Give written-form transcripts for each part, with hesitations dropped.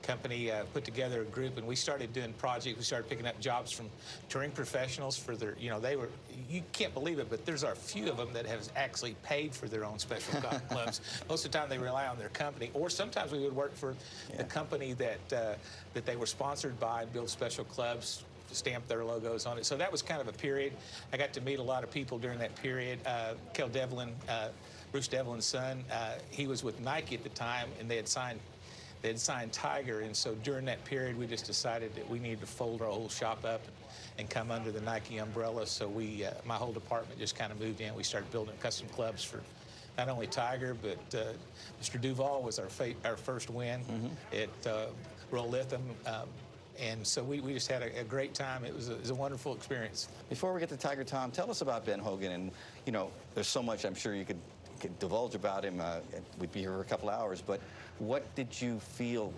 company put together a group, and we started doing projects. We started picking up jobs from touring professionals for their, you can't believe it, but there's a few of them that have actually paid for their own special golf clubs. Most of the time they rely on their company, or sometimes we would work for the company that that they were sponsored by and build special clubs, stamp their logos on it. So that was kind of a period. I got to meet a lot of people during that period. Kel Devlin, Bruce Devlin's son, he was with Nike at the time, and they had signed Tiger, and so during that period we just decided that we needed to fold our whole shop up and come under the Nike umbrella. So my whole department just kind of moved in. We started building custom clubs for not only Tiger, but Mr. Duval was our first win at Royal Lytham. And so we just had a great time. It was a wonderful experience. Before we get to Tiger, Tom, tell us about Ben Hogan. And, there's so much I'm sure you could divulge about him. We'd be here for a couple hours. But what did you feel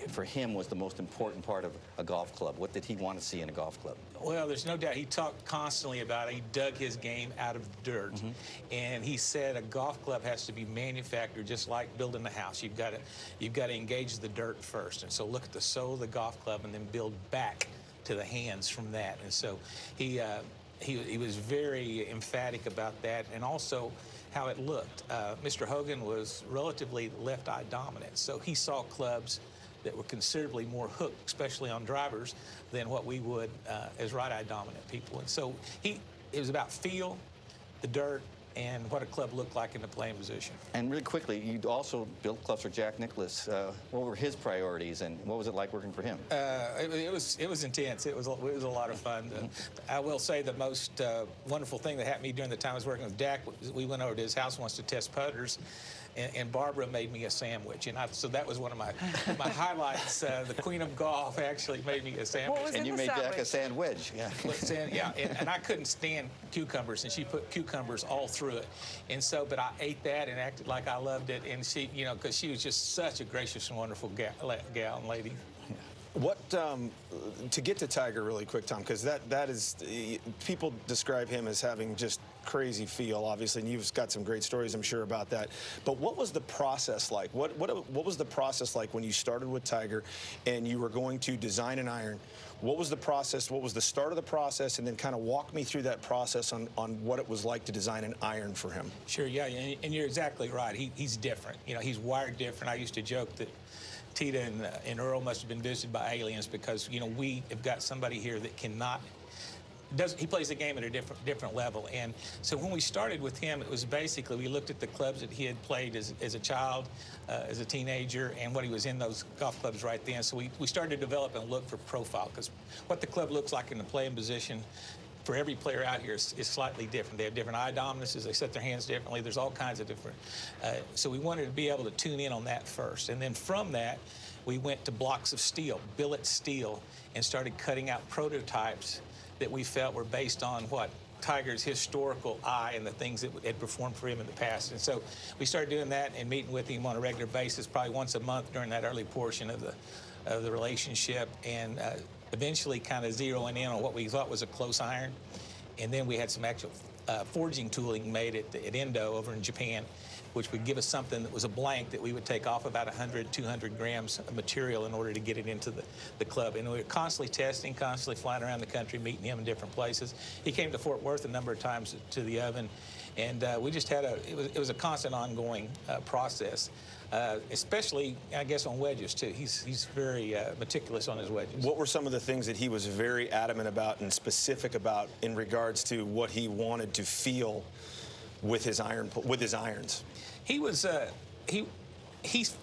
for him was the most important part of a golf club? What did he want to see in a golf club? Well, there's no doubt he talked constantly about it. He dug his game out of the dirt. And he said a golf club has to be manufactured just like building a house. You've got to engage the dirt first. And so look at the soul of the golf club and then build back to the hands from that. And so he was very emphatic about that, and also how it looked. Mr. Hogan was relatively left-eye dominant, so he saw clubs that were considerably more hooked, especially on drivers, than what we would as right-eye dominant people. And so it was about feel, the dirt, and what a club looked like in the playing position. And really quickly, you also built clubs for Jack Nicklaus. What were his priorities, and what was it like working for him? It was intense. It was a lot of fun. I will say the most wonderful thing that happened to me during the time I was working with Jack was we went over to his house once to test putters, and Barbara made me a sandwich, and so that was one of my highlights. The Queen of Golf actually made me a sandwich. And you made Jack a sandwich. Yeah. And I couldn't stand cucumbers, and she put cucumbers all through it, and so but I ate that and acted like I loved it, and she, because she was just such a gracious and wonderful gal and lady. What to get to Tiger really quick, Tom, because that is, people describe him as having just crazy feel, obviously, and you've got some great stories, I'm sure, about that. But what was the process like? What was the process like when you started with Tiger and you were going to design an iron? What was the process? What was the start of the process? And then kind of walk me through that process on what it was like to design an iron for him. Sure, yeah, and you're exactly right. He's different. He's wired different. I used to joke that Tita and Earl must have been visited by aliens, because we have got somebody here that cannot. He plays the game at a different level. And so when we started with him, it was basically we looked at the clubs that he had played as a child, as a teenager, and what he was in those golf clubs right then. So we started to develop and look for profile, because what the club looks like in the playing position for every player out here is slightly different. They have different eye dominances. They set their hands differently. There's all kinds of different. So we wanted to be able to tune in on that first. And then from that, we went to blocks of steel, billet steel, and started cutting out prototypes that we felt were based on what Tiger's historical eye and the things that had performed for him in the past. And so we started doing that and meeting with him on a regular basis, probably once a month during that early portion of the relationship, and eventually kind of zeroing in on what we thought was a close iron. And then we had some actual forging tooling made at Indo over in Japan, which would give us something that was a blank that we would take off about 100, 200 grams of material in order to get it into the club. And we were constantly testing, constantly flying around the country, meeting him in different places. He came to Fort Worth a number of times to the oven, and we just had it was a constant ongoing process. Especially, I guess, on wedges, too. He's very meticulous on his wedges. What were some of the things that he was very adamant about and specific about in regards to what he wanted to feel with his irons? He was he's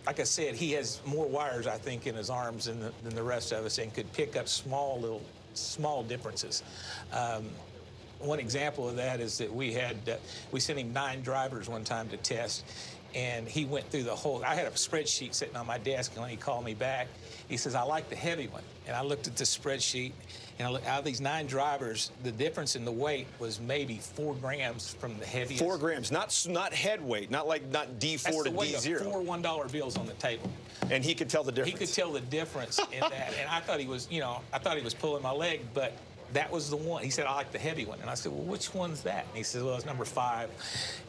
like I said, he has more wires, I think, in his arms than the rest of us, and could pick up small differences. One example of that is that we sent him 9 drivers one time to test, and he went through the whole. I had a spreadsheet sitting on my desk, and when he called me back, he says, "I like the heavy one." And I looked at the spreadsheet, and out of these 9 drivers, the difference in the weight was maybe 4 grams from the heaviest. 4 grams, not head weight, not D4 to D0. That's the weight of 4 $1 bills on the table. And he could tell the difference. He could tell the difference in that, and I thought he was, I thought he was pulling my leg, but that was the one. He said, I like the heavy one. And I said, well, which one's that? And he said, well, it's number 5.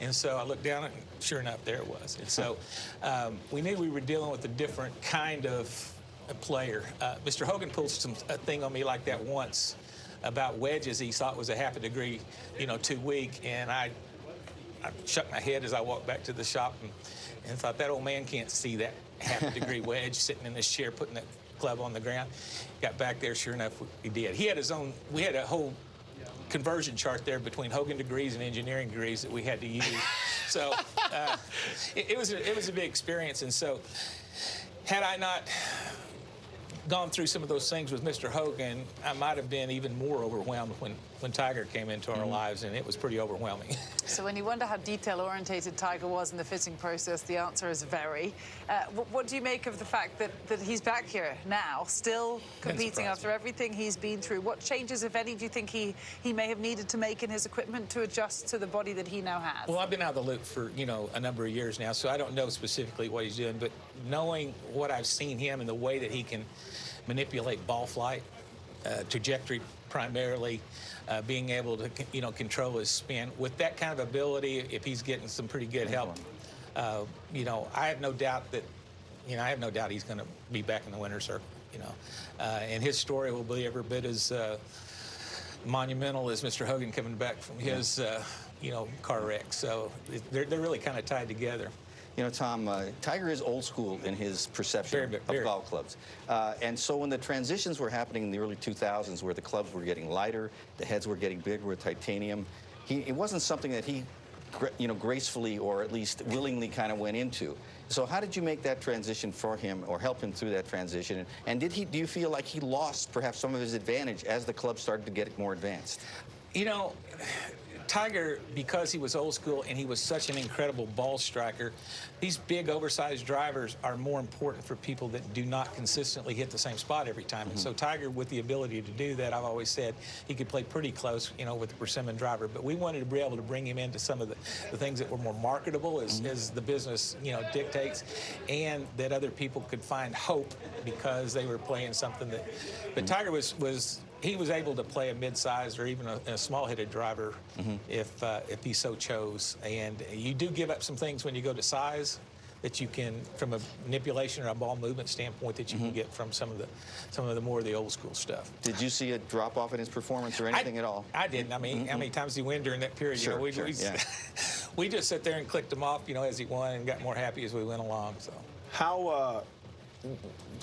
And so I looked down, and sure enough, there it was. And so we knew we were dealing with a different kind of a player. Mr. Hogan pulled a thing on me like that once about wedges. He thought was a half a degree, too weak. And I shook my head as I walked back to the shop and thought, that old man can't see that half a degree wedge sitting in this chair putting that club on the ground. Got back there, sure enough, he did. He had his own, we had a whole conversion chart there between Hogan degrees and engineering degrees that we had to use. So it was a big experience. And so had I not gone through some of those things with Mr. Hogan, I might have been even more overwhelmed when Tiger came into our lives, and it was pretty overwhelming. So when you wonder how detail-orientated Tiger was in the fitting process, the answer is very. What do you make of the fact that he's back here now, still competing after everything he's been through? What changes, if any, do you think he may have needed to make in his equipment to adjust to the body that he now has? Well, I've been out of the loop for, a number of years now, so I don't know specifically what he's doing, but knowing what I've seen him and the way that he can manipulate ball flight, trajectory primarily, being able to, control his spin. With that kind of ability, if he's getting some pretty good help, I have no doubt that, he's going to be back in the winner's circle, and his story will be every bit as monumental as Mr. Hogan coming back from his, car wreck. So they're really kind of tied together. Tom, Tiger is old school in his perception of golf clubs. And so when the transitions were happening in the early 2000s, where the clubs were getting lighter, the heads were getting bigger with titanium, it wasn't something that he, gracefully or at least willingly kind of went into. So how did you make that transition for him or help him through that transition? And do you feel like he lost perhaps some of his advantage as the club started to get more advanced? Tiger, because he was old school and he was such an incredible ball striker, these big, oversized drivers are more important for people that do not consistently hit the same spot every time. And so Tiger, with the ability to do that, I've always said he could play pretty close, with the persimmon driver. But we wanted to be able to bring him into some of the things that were more marketable as the business, dictates, and that other people could find hope because they were playing something that. But Tiger he was able to play a mid-sized or even a small-headed driver if he so chose. And you do give up some things when you go to size that you can, from a manipulation or a ball movement standpoint, that you can get from some of the more of the old school stuff. Did you see a drop off in his performance or anything at all? I didn't. I mean, how many times did he win during that period? Sure, we just sat there and clicked him off, as he won, and got more happy as we went along. So how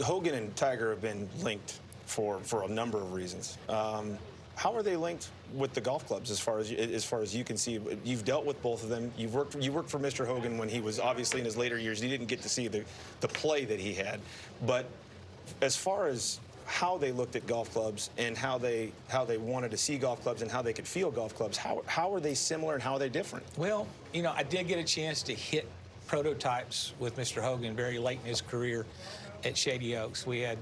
Hogan and Tiger have been linked for a number of reasons. How are they linked with the golf clubs as far as you can see? You've dealt with both of them. You worked for Mr. Hogan when he was obviously in his later years. You didn't get to see the play that he had. But as far as how they looked at golf clubs and how they wanted to see golf clubs and how they could feel golf clubs, how are they similar and how are they different? Well, I did get a chance to hit prototypes with Mr. Hogan very late in his career at Shady Oaks. We had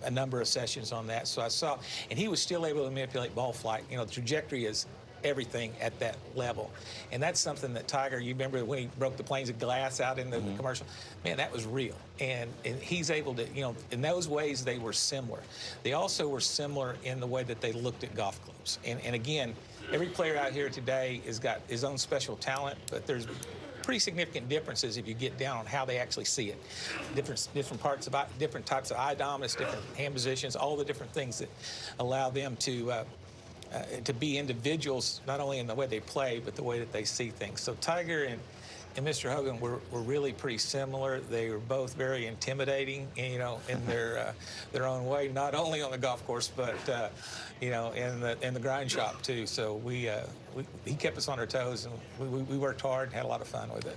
a number of sessions on that. So I saw, and he was still able to manipulate ball flight. The trajectory is everything at that level. And that's something that Tiger, you remember when he broke the planes of glass out in the commercial? Man, that was real. And he's able to, in those ways they were similar. They also were similar in the way that they looked at golf clubs. And again, every player out here today has got his own special talent, but there's pretty significant differences if you get down on how they actually see it. Different parts about different types of eye dominance, different hand positions, all the different things that allow them to be individuals, not only in the way they play, but the way that they see things. So Tiger and Mr. Hogan were really pretty similar. They were both very intimidating, in their own way, not only on the golf course, but in the grind shop too. So he kept us on our toes, and we worked hard and had a lot of fun with it.